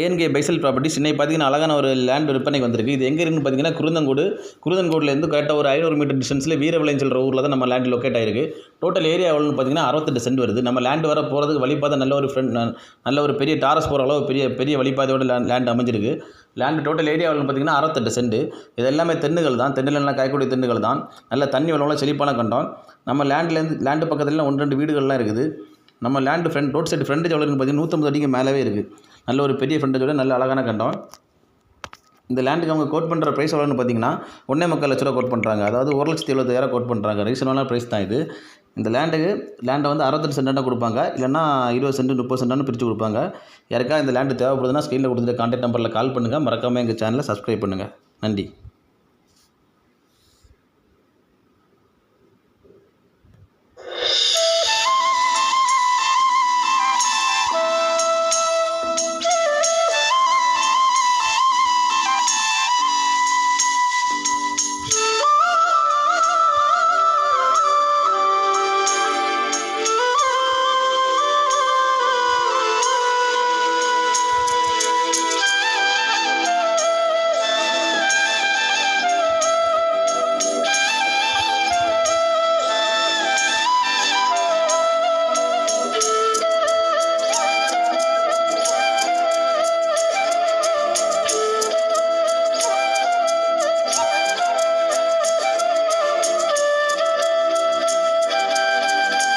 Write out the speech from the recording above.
ஏஎன்கே பைசல் properties இன்னைக்கு பார்த்தீங்கன்னா அழகான ஒரு லேண்ட் விற்பனைக்கு வந்திருக்கு. இது எங்கே இருக்குன்னு பார்த்தீங்கன்னா குருந்தங்கோடுலேருந்து கரெக்டாக ஒரு 500 மீட்டர் டிஸ்டன்ஸில் வீரவிளையன் சொல்கிற ஊரில் தான் நம்ம லேண்ட் லொக்கேட் ஆயிருக்கு. டோட்டல் ஏரியா எவ்வளோன்னு பார்த்தீங்கன்னா 68 சென்ட் வருது. நம்ம லேண்ட் வர போகிறதுக்கு வழிபாதை நல்ல ஒரு பெரிய டாரஸ் போகிற அளவு பெரிய வழிபாதையோட லேண்ட் அமைஞ்சிருக்கு. லேண்டு டோட்டல் ஏரியா எவ்வளோன்னு பார்த்தீங்கன்னா 68 சென்ட். இது எல்லாமே தென்னுகள் தான், தென்னிலெல்லாம் காய்க்கூடிய தென்னுகள் தான். நல்ல தண்ணி வளம்லாம் செழிப்பான கண்டம். நம்ம லேண்டு பக்கத்துலலாம் 1-2 வீடுகள்லாம் இருக்குது. நம்ம லேண்டு ரோட் சைடு ஃப்ரண்டேஜ் எவ்வளோன்னு பார்த்தீங்கன்னா 150 அடிக்கு மேலே இருக்குது. நல்ல ஒரு பெரிய ஃப்ரண்டேஜோட நல்ல அழகான கண்டம். இந்த லேண்டுக்கு அவங்க கோட் பண்ணுற ப்ரைஸ் எவ்வளோன்னு பார்த்தீங்கன்னா 1.25 லட்ச ரூபா கோட் பண்ணுறாங்க. அதாவது 1,70,000 கோட் பண்ணுறாங்க. ரீசனபிளான ப்ரைஸ் தான் இது. இந்த லேண்டை வந்து 68 சென்டாக கொடுப்பாங்க, இல்லைனா 20 சென்ட் 30 சென்டானு பிரித்து கொடுப்பாங்க. யாருக்கா இந்த லேண்டு தேவைப்படுதுன்னா ஸ்க்ரீனில் கொடுத்துட்டு கான்டாக்ட் நம்பரில் கால் பண்ணுங்கள். மறக்காமல் எங்கள் சேனலை சப்ஸ்கிரைப் பண்ணுங்கள். நன்றி.